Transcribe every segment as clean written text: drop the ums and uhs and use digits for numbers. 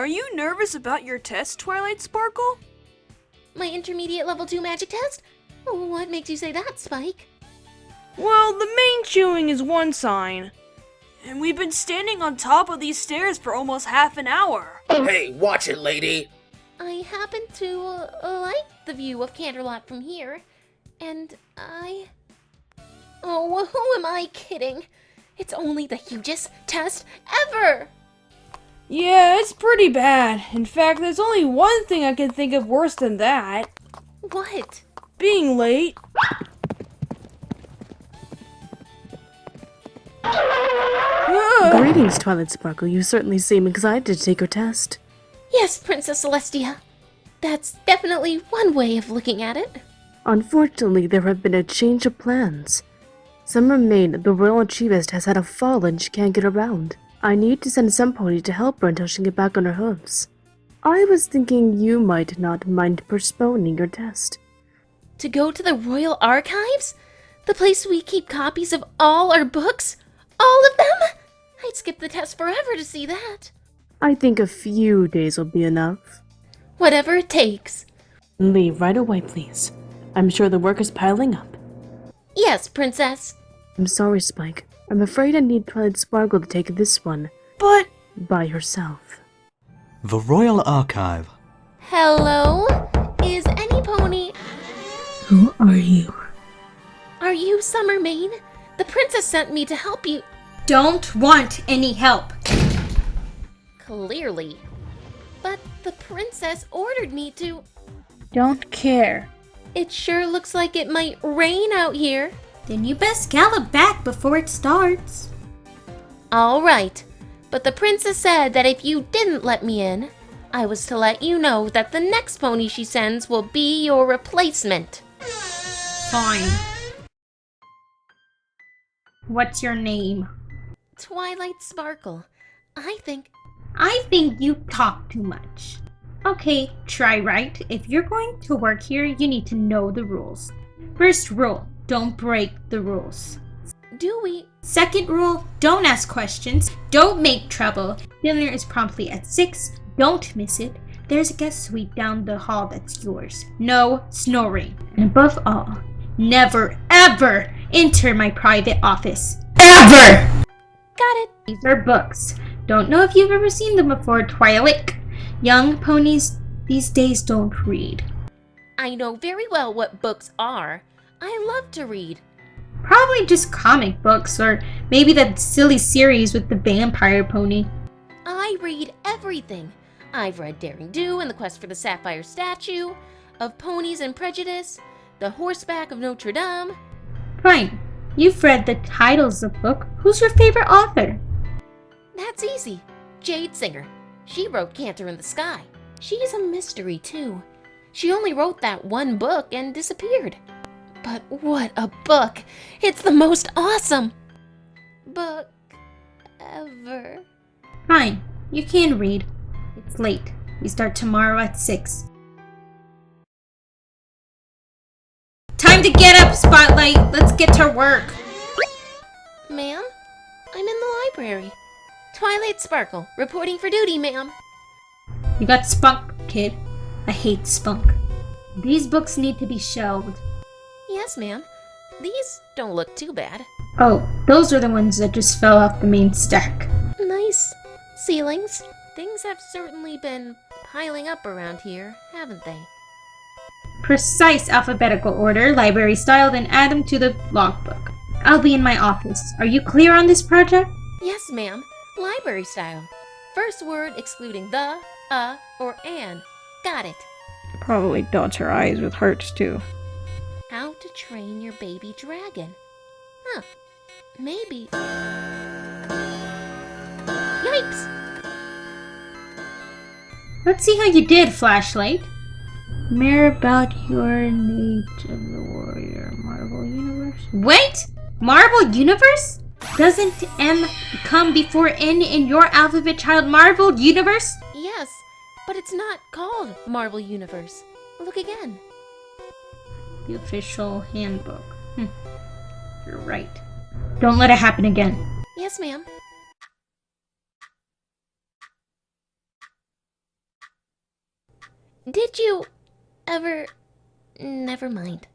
Are you nervous about your test, Twilight Sparkle? My intermediate level 2 magic test? Oh, what makes you say that, Spike? Well, the main chewing is one sign. And we've been standing on top of these stairs for almost half an hour. Hey, watch it, lady! I happen to like the view of Canterlot from here. And Oh, who am I kidding? It's only the hugest test ever! Yeah, it's pretty bad. In fact, there's only one thing I can think of worse than that. What? Being late. Greetings, Twilight Sparkle. You certainly seem excited to take your test. Yes, Princess Celestia. That's definitely one way of looking at it. Unfortunately, there have been a change of plans. Summer Maid, the Royal Achievist, has had a fall and she can't get around. I need to send some pony to help her until she can get back on her hooves. I was thinking you might not mind postponing your test. To go to the Royal Archives? The place we keep copies of all our books? All of them? I'd skip the test forever to see that. I think a few days will be enough. Whatever it takes. Leave right away, please. I'm sure the work is piling up. Yes, Princess. I'm sorry, Spike. I'm afraid I need Twilight Sparkle to take this one. But... by herself. The Royal Archive. Hello? Is any pony... Who are you? Are you Summer Maid? The princess sent me to help you. Don't want any help. Clearly. But the princess ordered me to... Don't care. It sure looks like it might rain out here. Then you best gallop back before it starts. All right. But the princess said that if you didn't let me in, I was to let you know that the next pony she sends will be your replacement. Fine. What's your name? Twilight Sparkle. I think you talk too much. Okay, try right. If you're going to work here, you need to know the rules. First rule, don't break the rules. Do we? Second rule, don't ask questions. Don't make trouble. Dinner is promptly at 6. Don't miss it. There's a guest suite down the hall that's yours. No snoring. And above all, never ever enter my private office. Ever! Got it. These are books. Don't know if you've ever seen them before, Twilight. Young ponies these days don't read. I know very well what books are. I love to read. Probably just comic books, or maybe that silly series with the vampire pony. I read everything. I've read Daring Do and the Quest for the Sapphire Statue, Of Ponies and Prejudice, The Horseback of Notre Dame. Fine. You've read the titles of book. Who's your favorite author? That's easy. Jade Singer. She wrote Canter in the Sky. She's a mystery, too. She only wrote that one book and disappeared. But what a book! It's the most awesome book ever. Fine. You can read. It's late. We start tomorrow at 6. Time to get up, Spotlight! Let's get to work! Ma'am? I'm in the library. Twilight Sparkle, reporting for duty, ma'am. You got spunk, kid. I hate spunk. These books need to be shelved. Yes, ma'am. These don't look too bad. Oh, those are the ones that just fell off the main stack. Nice ceilings. Things have certainly been piling up around here, haven't they? Precise alphabetical order, library style, then add them to the logbook. I'll be in my office. Are you clear on this project? Yes, ma'am. Library style. First word excluding the, or an. Got it. Probably dots her eyes with hearts, too. How to train your baby dragon. Huh. Maybe. Yikes! Let's see how you did, Flashlight. Mere about your nature of the warrior Marvel Universe. Wait! Marvel Universe? Doesn't M come before N in your alphabet, child? Marvel Universe? Yes, but it's not called Marvel Universe. Look again. The official handbook. You're right. Don't let it happen again. Yes, ma'am. Did you ever... Never mind.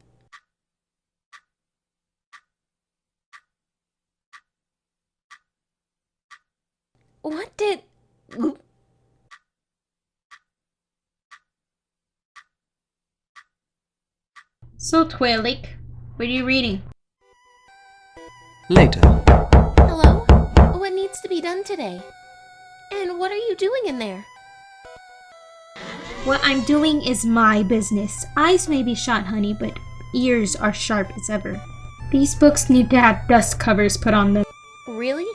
What did... So, Twilight, what are you reading? Later. Hello? What needs to be done today? And what are you doing in there? What I'm doing is my business. Eyes may be shot, honey, but ears are sharp as ever. These books need to have dust covers put on them. Really?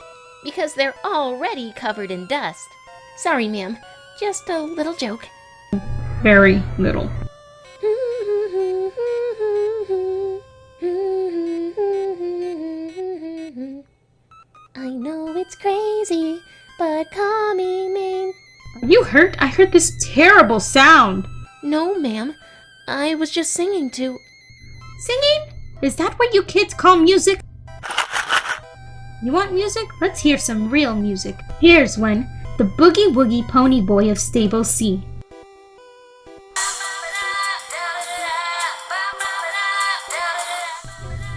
Because they're already covered in dust. Sorry, ma'am. Just a little joke. Very little. I know it's crazy, but call me Maine. Are you hurt? I heard this terrible sound. No, ma'am. I was just singing to... Singing? Is that what you kids call music? You want music? Let's hear some real music. Here's one. The Boogie Woogie Pony Boy of Stable C.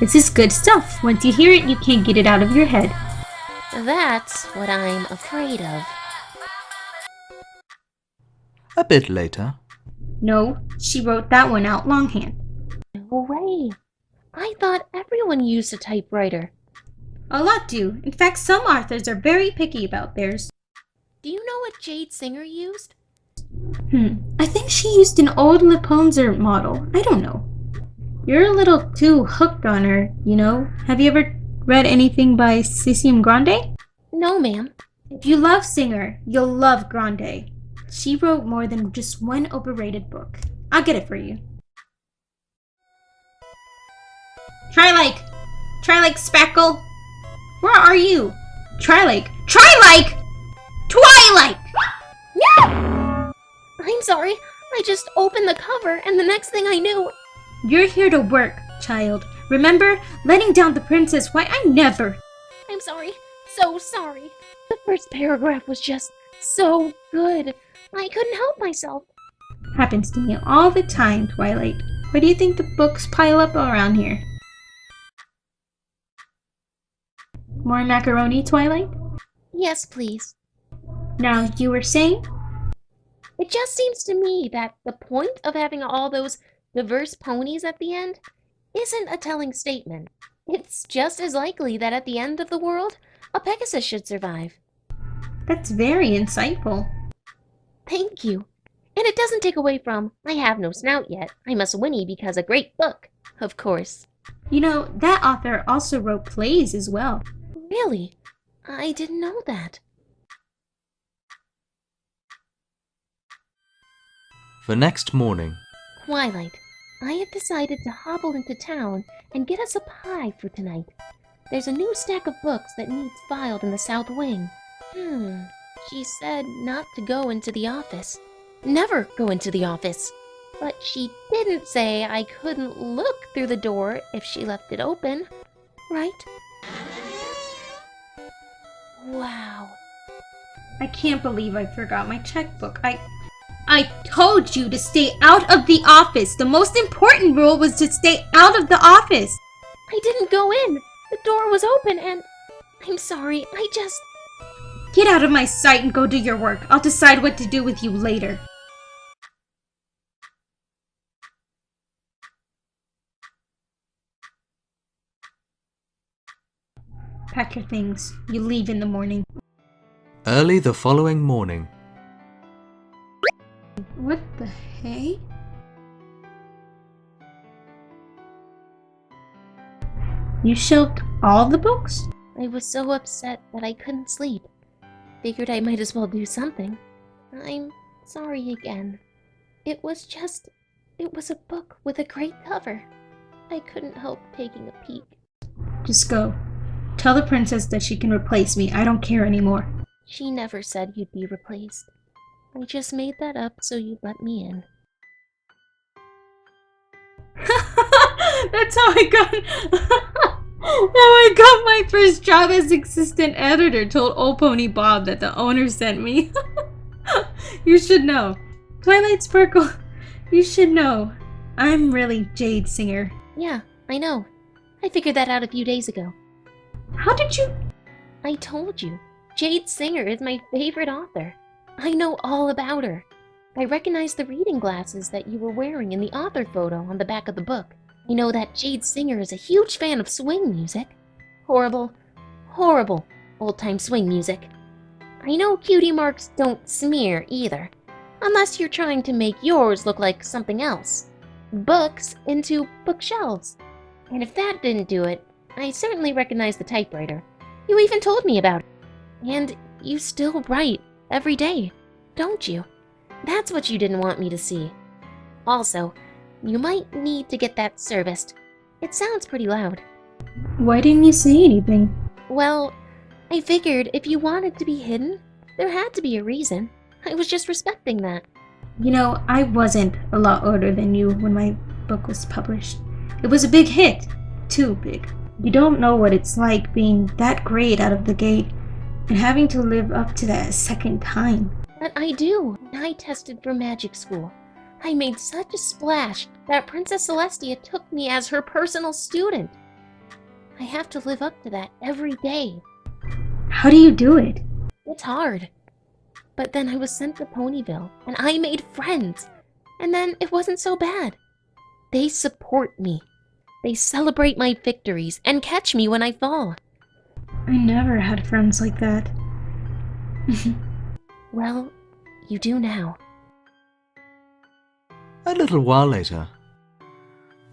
This is good stuff. Once you hear it, you can't get it out of your head. That's what I'm afraid of. A bit later. No, she wrote that one out longhand. No way. I thought everyone used a typewriter. A lot do. In fact, some authors are very picky about theirs. Do you know what Jade Singer used? I think she used an old Liponzer model. I don't know. You're a little too hooked on her, you know? Have you ever read anything by Cecium Grande? No, ma'am. If you love Singer, you'll love Grande. She wrote more than just one overrated book. I'll get it for you. Twilight! Twilight Spackle! Where are you? Twilight! Twilight! Twilight! I'm sorry. I just opened the cover and the next thing I knew... You're here to work, child. Remember, letting down the princess? Why, I never... I'm sorry. So sorry. The first paragraph was just so good. I couldn't help myself. Happens to me all the time, Twilight. Why do you think the books pile up around here? More macaroni, Twilight? Yes, please. Now, you were saying? It just seems to me that the point of having all those diverse ponies at the end isn't a telling statement. It's just as likely that at the end of the world, a Pegasus should survive. That's very insightful. Thank you. And it doesn't take away from, I have no snout yet. I must whinny because a great book, of course. You know, that author also wrote plays as well. Really? I didn't know that. The next morning. Twilight, I have decided to hobble into town and get us a pie for tonight. There's a new stack of books that needs filed in the south wing. She said not to go into the office. Never go into the office. But she didn't say I couldn't look through the door if she left it open, right? Wow. I can't believe I forgot my checkbook. I told you to stay out of the office. The most important rule was to stay out of the office. I didn't go in. The door was open and... I'm sorry, I just... Get out of my sight and go do your work. I'll decide what to do with you later. Pack your things. You leave in the morning. Early the following morning. What the hey? You shelved all the books? I was so upset that I couldn't sleep. Figured I might as well do something. I'm sorry again. It was a book with a great cover. I couldn't help taking a peek. Just go. Tell the princess that she can replace me. I don't care anymore. She never said you'd be replaced. I just made that up so you'd let me in. That's how I got my first job as assistant editor, told Old Pony Bob that the owner sent me. You should know. Twilight Sparkle, You should know. I'm really Jade Singer. Yeah, I know. I figured that out a few days ago. How did you? I told you. Jade Singer is my favorite author. I know all about her. I recognize the reading glasses that you were wearing in the author photo on the back of the book. I know that Jade Singer is a huge fan of swing music. Horrible, horrible old-time swing music. I know cutie marks don't smear either, unless you're trying to make yours look like something else. Books into bookshelves. And if that didn't do it, I certainly recognize the typewriter. You even told me about it. And you still write every day, don't you? That's what you didn't want me to see. Also, you might need to get that serviced. It sounds pretty loud. Why didn't you say anything? Well, I figured if you wanted to be hidden, there had to be a reason. I was just respecting that. You know, I wasn't a lot older than you when my book was published. It was a big hit. Too big. You don't know what it's like being that great out of the gate and having to live up to that a second time. But I do. I tested for magic school. I made such a splash that Princess Celestia took me as her personal student. I have to live up to that every day. How do you do it? It's hard. But then I was sent to Ponyville, and I made friends. And then it wasn't so bad. They support me. They celebrate my victories and catch me when I fall. I never had friends like that. Well, you do now. A little while later.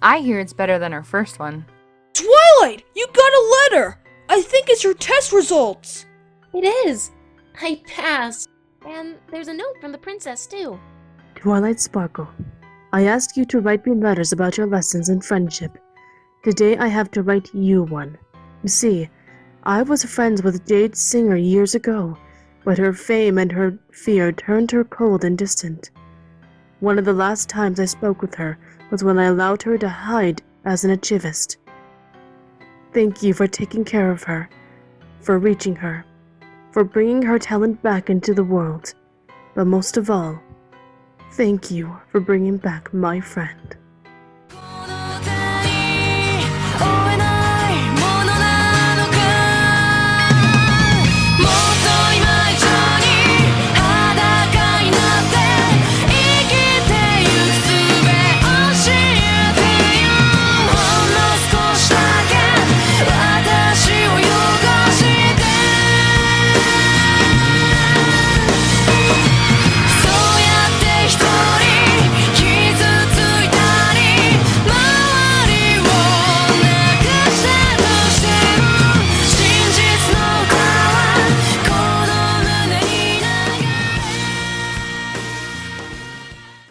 I hear it's better than our first one. Twilight, you got a letter! I think it's your test results! It is! I passed. And there's a note from the princess, too. Twilight Sparkle, I asked you to write me letters about your lessons and friendship. Today I have to write you one. You see, I was friends with Jade Singer years ago, but her fame and her fear turned her cold and distant. One of the last times I spoke with her was when I allowed her to hide as an archivist. Thank you for taking care of her, for reaching her, for bringing her talent back into the world, but most of all, thank you for bringing back my friend.